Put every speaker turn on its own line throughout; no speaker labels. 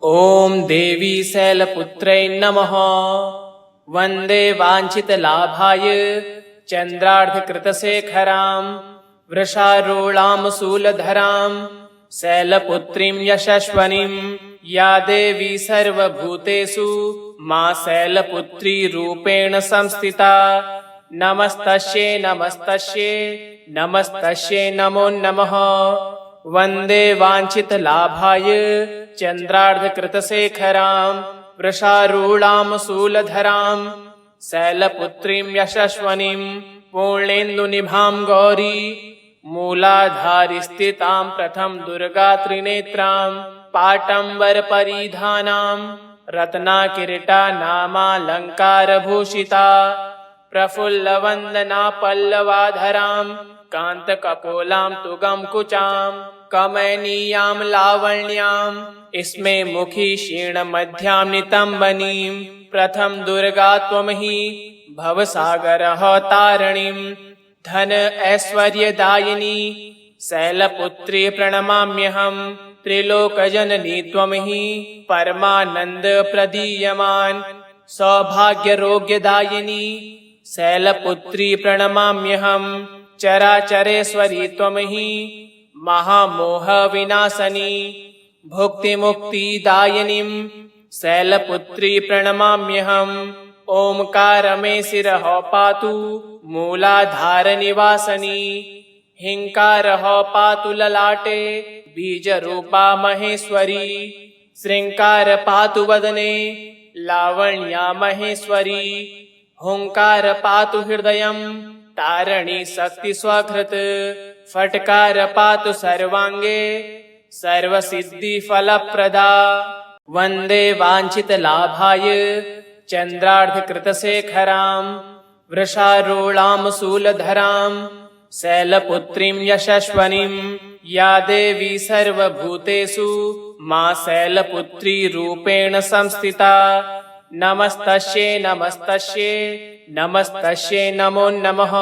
ॐ देवी शैलपुत्रै नमः। वन्दे वाञ्छितलाभाय चन्द्रार्धकृतशेखरां वृषारूढां शूलधरां शैलपुत्रीं यशस्वनीं या देवी सर्वभूतेषु मा शैलपुत्री रूपेण संस्थिता। नमस्तस्यै नमस्तस्यै नमस्तस्यै नमो नमः। वन्दे वाञ्छितलाभाय चन्द्रार्धकृतशेखरां वृषारूढां शूलधरां शैलपुत्रीं यशस्वनीं पूर्णेन्दुनिभां गौरी मूलाधारिस्थितां प्रथम दुर्गा त्रिनेत्रां पाटम्बरपरिधानां रत्नाकिरीटा नामालङ्कारभूषिता प्रफुल्लवन्दना पल्लवाधरां कान्तकपोलां तुगंकुचां कमनीयां लावण्यां इसमे मुखी क्षीणमध्यां नितम्बनीं प्रथम दुर्गा त्वमहि भवसागरः तारिणीं धन ऐश्वर्यदायिनी शैलपुत्री प्रणमाम्यहं त्रिलोकजननी त्वमहि परमानन्द प्रदीयमान सौभाग्यरोग्यदायिनी शैलपुत्री प्रणमाम्यहं चराचरेश्वरी त्वमहि महामोहविनाशनी भुक्तिमुक्तिदायिनीं शैलपुत्री प्रणमाम्यहम् ओंकारमे शिरः पातु मूलाधारनिवासिनी हिंकारः पातु ललाटे बीजरूपा महेश्वरी श्रृंकार पातु वदने लावण्या महेश्वरी हुंकार पातु हृदयं तारिणी शक्ति स्वकृत फटकार पातु सर्वांगे सर्वसिद्धि फलप्रदा। वन्दे वाञ्छितलाभाय चन्द्रार्धकृतशेखरां वृषारूढां शूलधरां शैलपुत्रीं यशस्वनीं या देवी सर्वभूतेषु मा शैलपुत्री रूपेण संस्थिता। नमस्तस्यै नमस्तस्यै नमस्तस्यै नमो नमः।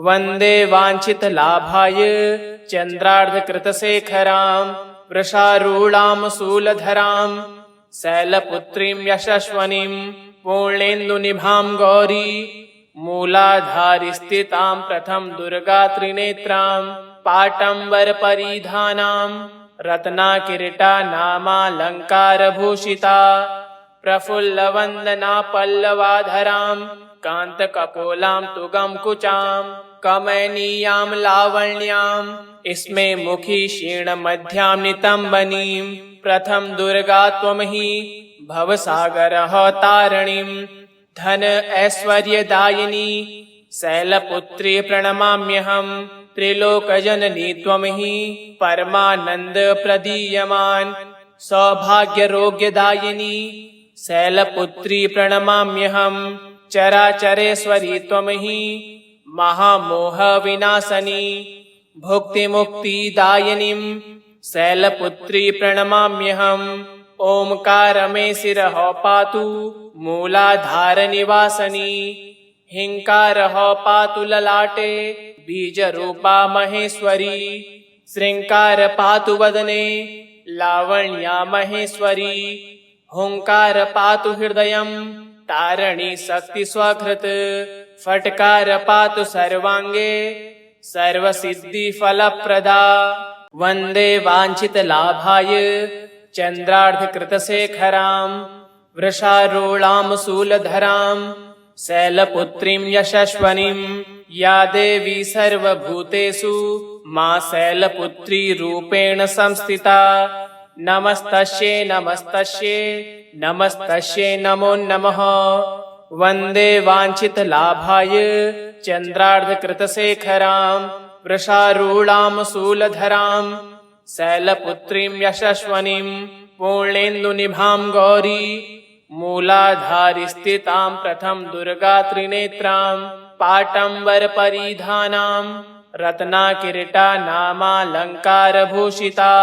वन्दे वाञ्छितलाभाय चन्द्रार्धकृतशेखरां वृषारूढां शूलधरां शैलपुत्रीं यशस्वनीं पूर्णेन्दुनिभां गौरी मूलाधारिस्थितां प्रथम दुर्गा त्रिनेत्रां पाटम्बरपरिधानां रत्नाकिरीटा नामालङ्कारभूषिता प्रफुल्लवन्दना पल्लवाधरां कान्तकपोलां तुगंकुचां कमनीयां लावण्यां इसमे मुखी क्षीणमध्यां नितम्बनीं प्रथम दुर्गा त्वमहि भवसागरः तारिणीं धन ऐश्वर्यदायिनी शैलपुत्री प्रणमाम्यहं त्रिलोकजननी त्वमहि परमानन्द प्रदीयमान सौभाग्यरोग्यदायिनी शैलपुत्री प्रणमाम्यहं चराचरेश्वरी त्वमहि महामोहविनाशनी भुक्तिमुक्तिदायिनीं शैलपुत्री प्रणमाम्यहम् ओंकारमे शिरः पातु मूलाधारनिवासिनी हिंकारः पातु ललाटे बीजरूपा महेश्वरी श्रृंकार पातु वदने लावण्या महेश्वरी हुंकार पातु हृदयं तारिणी शक्ति स्वकृत फटकार पातु सर्वांगे सर्वसिद्धि फलप्रदा। वन्दे वाञ्छितलाभाय चन्द्रार्धकृतशेखरां वृषारूढां शूलधरां शैलपुत्रीं यशस्वनीं या देवी सर्वभूतेषु मा शैलपुत्री रूपेण संस्थिता। नमस्तस्यै नमस्तस्यै नमस्तस्यै नमो नमः। वन्दे वाञ्छितलाभाय चन्द्रार्धकृतशेखरां वृषारूढां शूलधरां शैलपुत्रीं यशस्वनीं पूर्णेन्दुनिभां गौरी मूलाधारिस्थितां प्रथम दुर्गा त्रिनेत्रां पाटम्बरपरिधानां रत्नाकिरीटा नामालङ्कारभूषिता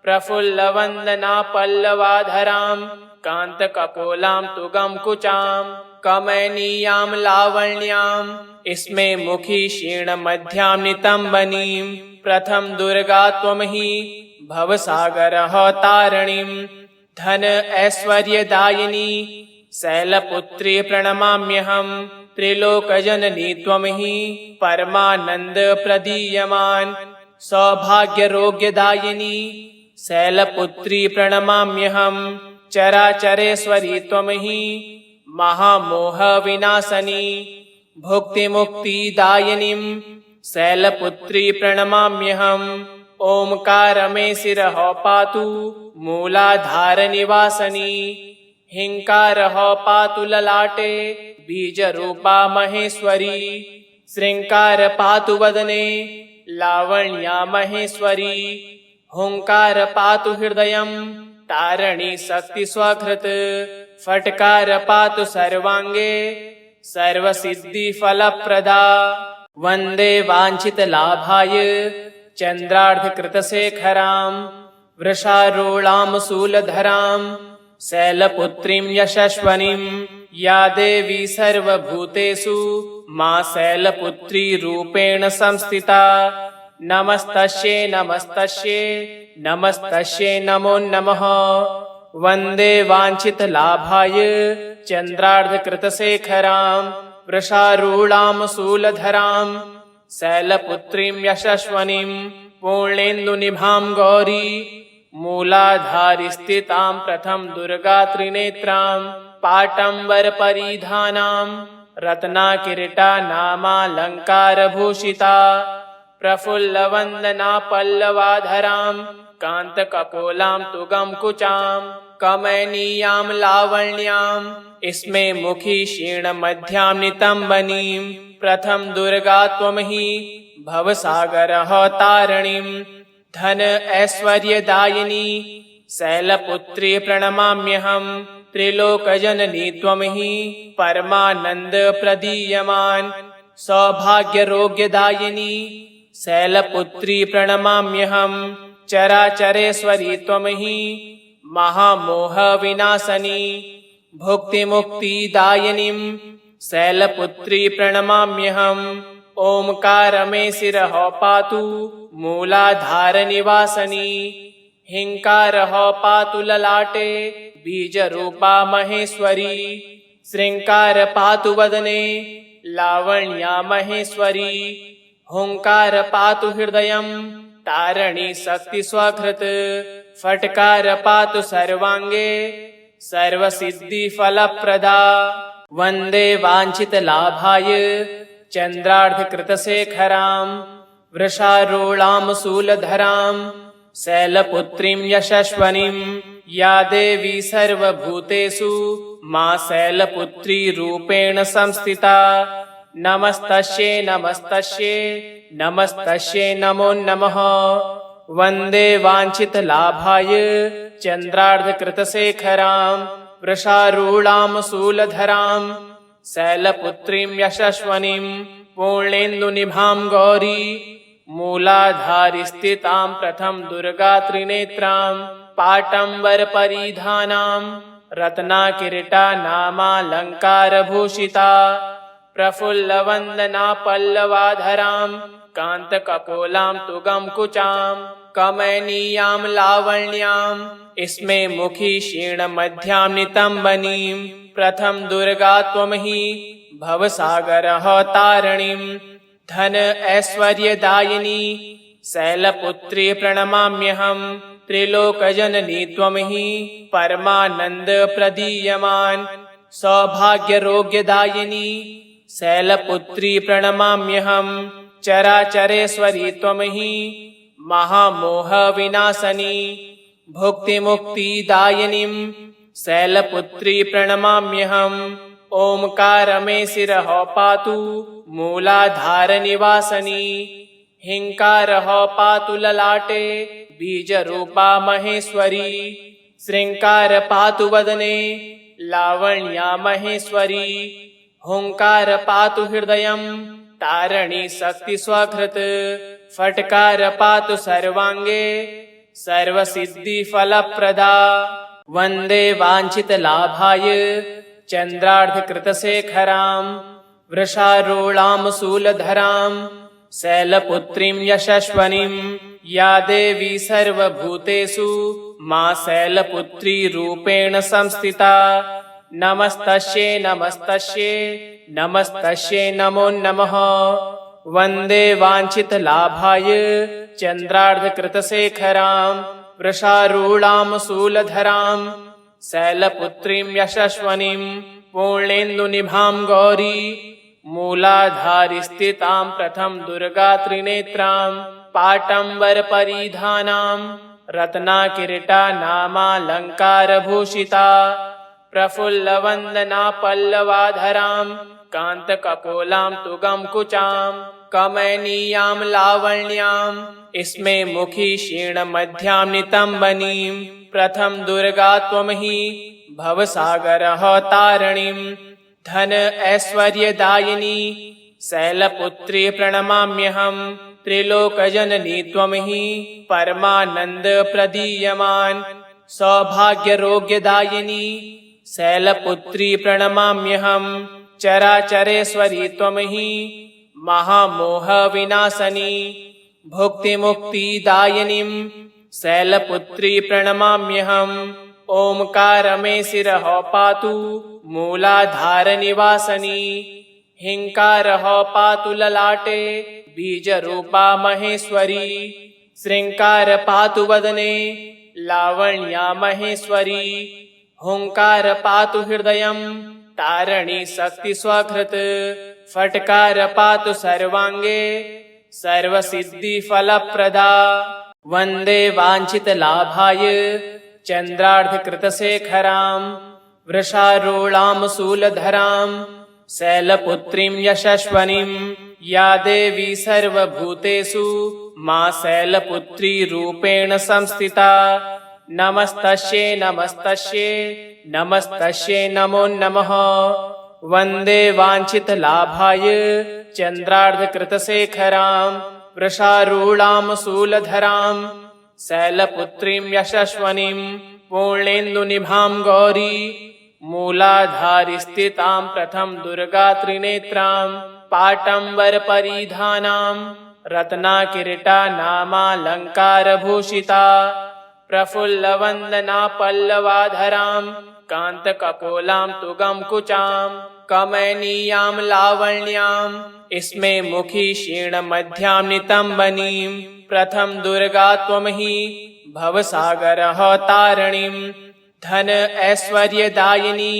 प्रफुल्लवन्दना पल्लवाधरां कान्तकपोलां तुगंकुचां कमनीयां लावण्यां इसमे मुखी क्षीणमध्यां नितम्बनीं प्रथम दुर्गा त्वमहि भवसागरः तारिणीं धन ऐश्वर्यदायिनी शैलपुत्री प्रणमाम्यहम् त्रिलोकजननी त्वं हि परमानंद प्रदीयमान सौभाग्यरोग्यदायिनी शैलपुत्री प्रणमाम्यहम् चराचरेश्वरी त्वं हि महामोह विनाशनी भुक्तिमुक्तिदायिनीं शैलपुत्री प्रणमाम्यहम् ओंकार मे शिरः पातु मूलाधारनिवासिनी हिंकारः पातु ललाटे बीजरूपा महेश्वरी श्रृंकार पातु वदने लावण्या महेश्वरी हुंकार पातु हृदयं तारणी शक्ति स्वकृत फटकार पातु सर्वांगे सर्वसिद्धि फलप्रदा वंदे वांछित लाभाय चंद्रार्धकृतशेखरां वृषारूढां शूलधरां शैलपुत्रीं यशस्वनीं या देवी सर्वभूतेषु मां शैलपुत्री रूपेण संस्थिता नमस्तस्यै नमस्तस्यै नमस्तस्यै नमो नमः वंदे वांछित लाभाय चंद्रार्धकृतशेखरां वृषारूढां शूलधरां शैलपुत्रीं यशस्वनीं पूर्णेन्दुनिभां गौरी मूलाधारी स्थितां प्रथम दुर्गा त्रिनेत्रां पाटंबर परिधानां रत्नाकिरीटा नामालंकारभूषिता प्रफुल्लवंदना पल्लवाधरां कांतकपोलां तुगं कुचां कमनीयां लावण्यां इसमें मुखी क्षीणमध्यां नितंबनीं प्रथम दुर्गा त्वं हि भवसागरः तारिणीं धन ऐश्वर्यदायिनी शैलपुत्री प्रणमाम्यहम् त्रिलोकजननी त्वं हि परमानंद प्रदीयमान सौभाग्यरोग्यदायिनी शैलपुत्री प्रणमाम्यहम् चराचरेश्वरी त्वं हि महामोह विनाशनी भुक्तिमुक्तिदायिनीं शैलपुत्री प्रणमाम्यहम् ओंकार मे शिरः पातु मूलाधारनिवासिनी हिंकारः पातु ललाटे बीजरूपा महेश्वरी श्रृंकार पातु वदने लावण्या महेश्वरी हुंकार पातु हृदयं तारणी शक्ति स्वकृत फटकार पातु सर्वांगे सर्वसिद्धि फलप्रदा वंदे वांछित लाभाय चंद्रार्धकृतशेखरां वृषारूढां शूलधरां शैलपुत्रीं यशस्वनीं या देवी सर्वभूतेषु मां शैलपुत्री रूपेण संस्थिता नमस्तस्यै नमस्तस्यै नमस्तस्यै नमो नमः वंदे वांछित लाभाय चंद्रार्धकृतशेखरां वृषारूढां शूलधरां शैलपुत्रीं यशस्वनीं पूर्णेन्दुनिभां गौरी मूलाधारी स्थितां प्रथम दुर्गा त्रिनेत्रां पाटंबर परिधानां रत्नाकिरीटा नामालंकारभूषिता प्रफुल्लवंदना पल्लवाधरां कांतकपोलां तुगं कुचां कमनीयां लावण्यां इसमें मुखी क्षीणमध्यां नितंबनीं प्रथम दुर्गा त्वं हि भवसागरः तारिणीं धन ऐश्वर्यदायिनी शैलपुत्री प्रणमाम्यहम् त्रिलोकजननी त्वं हि परमानंद प्रदीयमान सौभाग्यरोग्यदायिनी शैलपुत्री प्रणमाम्यहम् चराचरेश्वरी त्वं हि महामोह विनाशनी भुक्तिमुक्तिदायिनीं शैलपुत्री प्रणमाम्यहम् ओंकार मे शिरः पातु मूलाधारनिवासिनी हिंकारः पातु ललाटे बीजरूपा महेश्वरी श्रृंकार पातु वदने लावण्या महेश्वरी हुंकार पातु हृदयं तारणी शक्ति स्वकृत फटकार पातु सर्वांगे सर्वसिद्धि फलप्रदा वंदे वांछित लाभाय चंद्रार्धकृतशेखरां वृषारूढां शूलधरां शैलपुत्रीं यशस्वनीं या देवी सर्वभूतेषु मा शैलपुत्री रूपेण संस्थिता। नमस्तस्यै नमस्तस्यै नमस्तस्यै नमो नमः। वन्दे वाञ्छितलाभाय चन्द्रार्धकृतशेखरां वृषारूढां शूलधरां शैलपुत्रीं यशस्वनीं पूर्णेन्दुनिभां गौरी मूलाधारिस्थितां प्रथम दुर्गात्रिनेत्रां पाटम्बरपरिधानां रत्नाकिरीटानामालङ्कारभूषिता प्रफुल्लवन्दना पल्लवाधरां कान्तकपोलां तुगंकुचां कमनीयां लावण्यां स्मेमुखी क्षीणमध्यां नितम्बनीं प्रथम दुर्गा त्वमहि भवसागरः तारिणीं धन ऐश्वर्यदायिनी शैलपुत्री प्रणमाम्यहं। त्रिलोकजननी त्वमहि परमानन्द प्रदीयमान् सौभाग्यरोग्यदायिनी शैलपुत्री प्रणमाम्यहं। चराचरेश्वरी त्वमहि महामोहविनाशनी भुक्तिमुक्तिदायिनीं शैलपुत्री प्रणमाम्यहं। ओंकार मे शिरः पातु मूलाधारनिवासिनी हिंकारः पातु ललाटे बीजरूपा महेश्वरी श्रृंकार पातु वदने लावण्या महेश्वरी हुंकार पातु हृदयं तारिणी शक्ति स्वकृत फटकार पातु सर्वांगे सर्वसिद्धिफलप्रदा। वन्दे वाञ्छितलाभाय चन्द्रार्धकृतशेखरां वृषारूढां शूलधरां शैलपुत्रीं यशस्वनीं या देवी सर्वभूतेषु मा शैलपुत्री रूपेण संस्थिता। नमस्तस्यै नमस्तस्यै नमस्तस्यै नमो नमः। वन्दे वाञ्छितलाभाय चन्द्रार्धकृतशेखरां वृषारूढां शूलधरां शैलपुत्रीं यशस्वनीं पूर्णेन्दुनिभां गौरी मूलाधारिस्थितां प्रथम दुर्गात्रिनेत्रां पाटम्बरपरिधानां रत्नाकिरीटानामालङ्कारभूषिता प्रफुल्लवन्दना पल्लवाधरां कान्तकपोलां तुगंकुचां कमनीयां लावण्यां स्मेमुखी क्षीणमध्यां नितम्बनीं प्रथम दुर्गा त्वमहि भवसागरः तारिणीं धन ऐश्वर्यदायिनी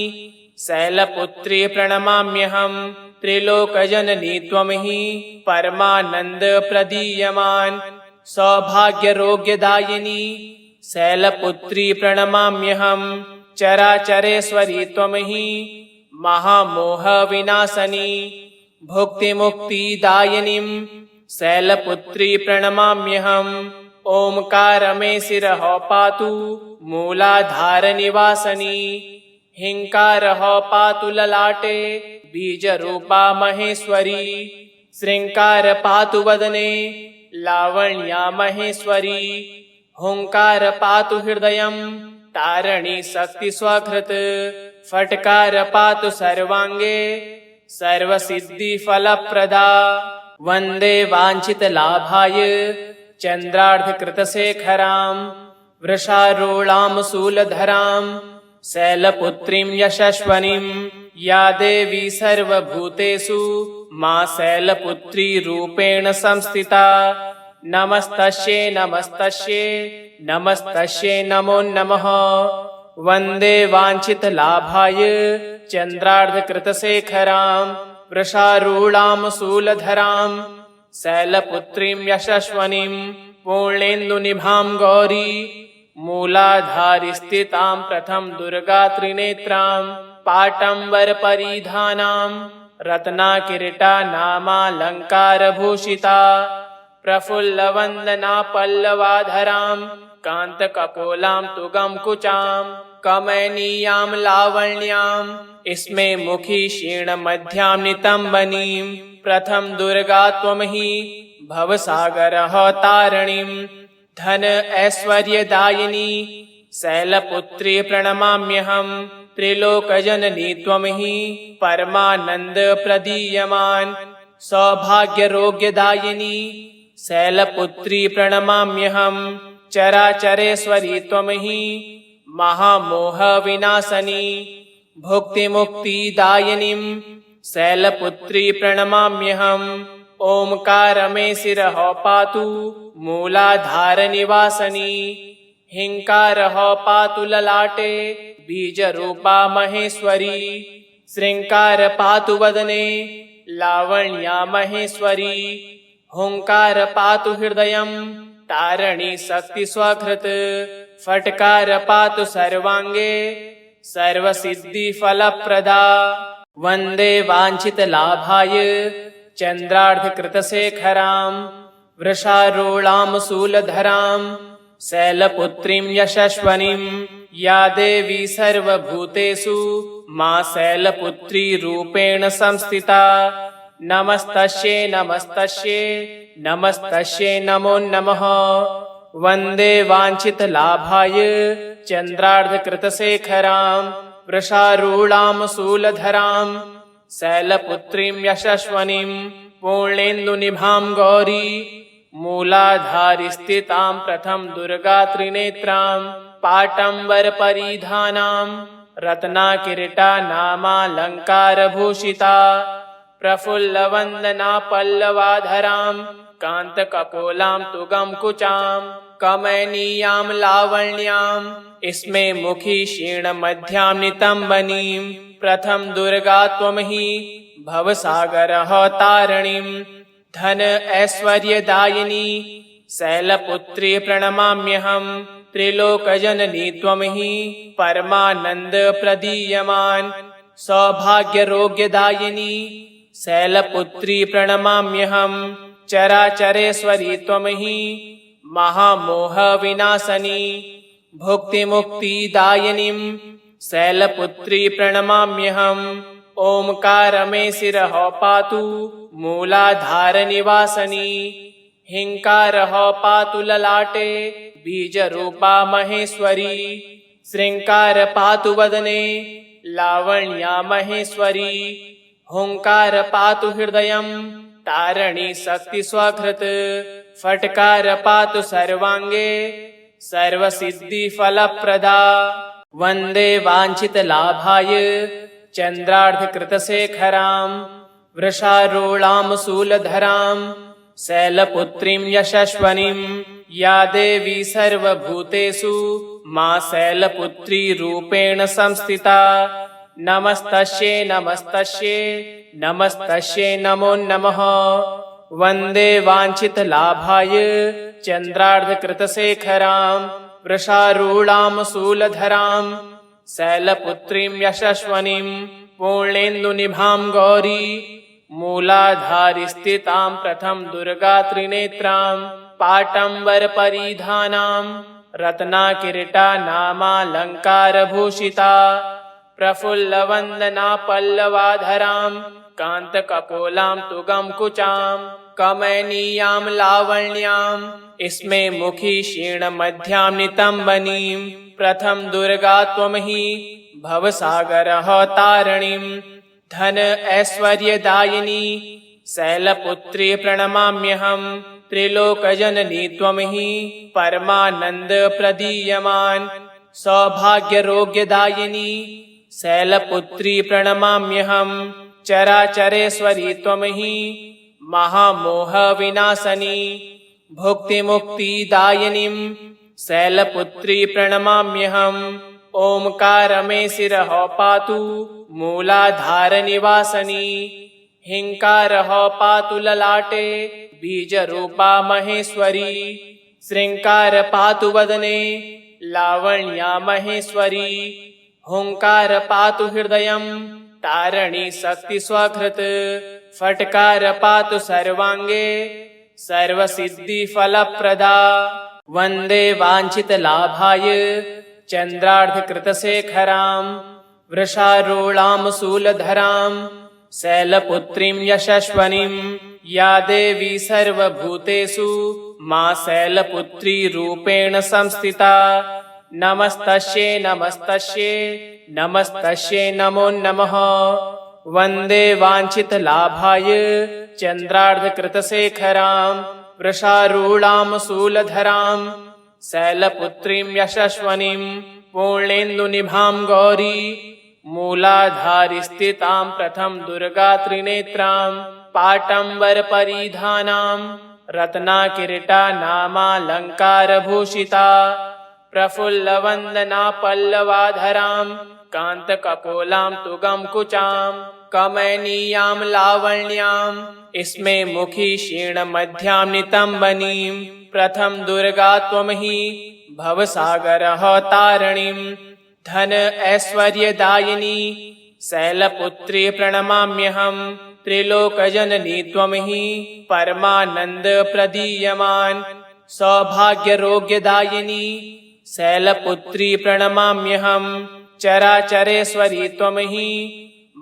शैलपुत्री प्रणमाम्यहं। त्रिलोकजननी त्वमहि परमानन्द प्रदीयमान् सौभाग्यरोग्यदायिनी शैलपुत्री प्रणमाम्यहं। चराचरेश्वरी त्वमहि महामोहविनाशनी भुक्तिमुक्तिदायिनीं शैलपुत्री प्रणमाम्यहम्। ओंकार मे शिरः पातु मूलाधारनिवासिनी हिंकारः पातु ललाटे बीजरूपा महेश्वरी श्रृंकार पातु वदने लावण्या महेश्वरी हुंकार पातु हृदयं तारिणी शक्ति स्वकृत फटकार पातु सर्वांगे सर्वसिद्धिफलप्रदा। वन्दे वाञ्छितलाभाय चन्द्रार्धकृतशेखरां वृषारूढां शूलधरां शैलपुत्रीं यशस्वनीं या देवी सर्वभूतेषु मा शैलपुत्री रूपेण संस्थिता। नमस्तस्यै नमस्तस्यै नमस्तस्यै नमो नमः। वन्दे वाञ्छितलाभाय चन्द्रार्धकृतशेखरां वृषारूढां शूलधरां शैलपुत्रीं यशस्वनीं पूर्णेन्दुनिभां गौरी मूलाधारिस्थितां प्रथम दुर्गात्रिनेत्रां पाटम्बरपरिधानां रत्नाकिरीटानामालङ्कारभूषिता प्रफुल्लवन्दना पल्लवाधरां कान्तकपोलां तुगंकुचां कमनीयां लावण्यां स्मेमुखी क्षीणमध्यां नितम्बनीं प्रथम दुर्गा त्वमहि भवसागरः तारिणीं धन ऐश्वर्यदायिनी शैलपुत्री प्रणमाम्यहं। त्रिलोकजननी त्वमहि परमानन्द प्रदीयमान् सौभाग्यरोग्यदायिनी शैलपुत्री प्रणमाम्यहम् चराचरेश्वरी त्वमहि महामोहविनाशनी भुक्तिमुक्तिदायिनीम् शैलपुत्री प्रणमाम्यहम् ओंकार मे शिरः पातु मूलाधारनिवासिनी हिंकारः पातु ललाटे बीजरूपा महेश्वरी श्रृंकार पातु वदने लावण्या महेश्वरी हुंकार पातु हृदयं तारणी शक्ति स्वकृत फटकार पातु सर्वांगे सर्वसिद्धि फलप्रदा वंदे वांछित लाभाय चंद्रार्धकृतशेखरां वृषारूढां शूलधरां शैलपुत्रीं यशस्वनीं या देवी सर्वभूतेषु मां शैलपुत्री रूपेण संस्थिता नमस्तस्यै नमस्तस्यै नमस्तस्यै नमो नमः वंदे वांछित लाभाय चंद्रार्धकृतशेखरां वृषारूढां शूलधरां शैलपुत्रीं यशस्वनीं पूर्णेन्दुनिभां गौरी मूलाधारी स्थितां प्रथम दुर्गा त्रिनेत्रां पाटंबर परिधानां रत्नाकिरीटा नामालंकारभूषिता प्रफुल्लवन्दना पल्लवाधरां कान्तकपोलां तुगं कुचां कमनीयां लावण्यां इसमे मुखी क्षीणमध्यां नितम्बनीं प्रथम दुर्गा त्वमहि भवसागरः तारिणीं धन ऐश्वर्यदायिनी शैलपुत्री प्रणमाम्यहम् त्रिलोकजननी त्वमहि परमानंद प्रदीयमान सौभाग्यरोग्यदायिनी शैलपुत्री प्रणमाम्यहम् चराचरेश्वरी त्वमहि महामोहविनाशनी भुक्तिमुक्तिदायिनीं शैलपुत्री प्रणमाम्यहम् ओंकार मे शिरः पातु मूलाधारनिवासिनी हिंकारः पातु ललाटे बीजरूपा महेश्वरी श्रृंकार पातु वदने लावण्या महेश्वरी हुंकार पातु हृदयं तारणी शक्ति स्वकृत फटकार पातु सर्वांगे सर्वसिद्धि फलप्रदा वंदे वांछित लाभाय चंद्रार्धकृतशेखरां वृषारूढां शूलधरां शैलपुत्रीं यशस्वनीं या देवी सर्वभूतेषु मां शैलपुत्री रूपेण संस्थिता नमस्तस्यै नमस्तस्यै नमस्तस्यै नमो नमः वंदे वांछित लाभाय चंद्रार्धकृतशेखरां वृषारूढां शूलधरां शैलपुत्रीं यशस्वनीं पूर्णेन्दुनिभां गौरी मूलाधारी स्थितां प्रथम दुर्गा त्रिनेत्रां पाटंबर परिधानां रत्नाकिरीटा नामालंकारभूषिता प्रफुल्लवन्दना पल्लवाधरां कान्तकपोलां तुगं कुचां कमनीयां लावण्यां इसमे मुखी क्षीणमध्यां नितम्बनीं प्रथम दुर्गा त्वमहि भवसागरः तारिणीं धन ऐश्वर्यदायिनी शैलपुत्री प्रणमाम्यहम् त्रिलोकजननी त्वमहि परमानंद प्रदीयमान सौभाग्यरोग्यदायिनी शैलपुत्री प्रणमाम्यहम् चराचरेश्वरी त्वमहि महामोहविनाशनी भुक्तिमुक्तिदायिनीं शैलपुत्री प्रणमाम्यहम् ओंकार मे शिरः पातु मूलाधारनिवासिनी हिंकारः पातु ललाटे बीजरूपा महेश्वरी श्रृंकार पातु वदने लावण्या महेश्वरी हुंकार पातु हृदयं तारणी शक्ति स्वकृत फटकार पातु सर्वांगे सर्वसिद्धि फलप्रदा वंदे वांछित लाभाय चंद्रार्धकृतशेखरां वृषारूढां शूलधरां शैलपुत्रीं यशस्वनीं या देवी सर्वभूतेषु मां शैलपुत्री रूपेण संस्थिता नमस्तस्यै नमस्तस्यै नमस्तस्यै नमो नमः वंदे वांछित लाभाय चंद्रार्धकृतशेखरां वृषारूढां शूलधरां शैलपुत्रीं यशस्वनीं पूर्णेन्दुनिभां गौरी मूलाधारिस्थितां प्रथम दुर्गा त्रिनेत्रां पाटम्बरपरिधानां रत्नाकिरीटा नामालङ्कारभूषिता प्रफुल्लवन्दना पल्लवाधरां कान्तकपोलां तुगंकुचां कमनीयां लावण्यां इसमे मुखी क्षीणमध्यां नितम्बनीं प्रथम दुर्गा त्वमहि भवसागरः तारिणीं धन ऐश्वर्यदायिनी शैलपुत्री प्रणमाम्यहम् त्रिलोकजननी त्वमहि परमानन्द प्रदीयमान् सौभाग्यरोग्यदायिनी शैलपुत्री प्रणमाम्यहम् चराचरेश्वरी त्वमहि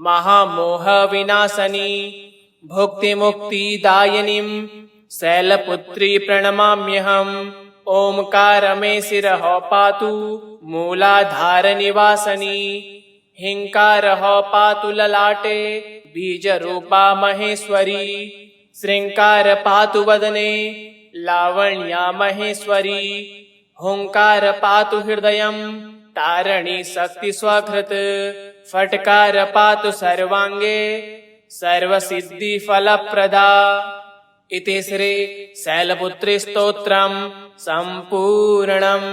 महामोह विनाशनी भुक्तिमुक्तिदायिनीं शैलपुत्री प्रणमाम्यहम् ओंकार मे शिरः पातु मूलाधारनिवासिनी हिंकारः पातु ललाटे बीजरूपा महेश्वरी श्रृंकार पातु वदने लावण्या महेश्वरी हुंकार पातु हृदयं तारिणी शक्ति स्वकृत फटकार पातु सर्वांगे सर्वसिद्धि फलप्रदा। इति श्री शैलपुत्री स्तोत्रम् सम्पूर्णम्।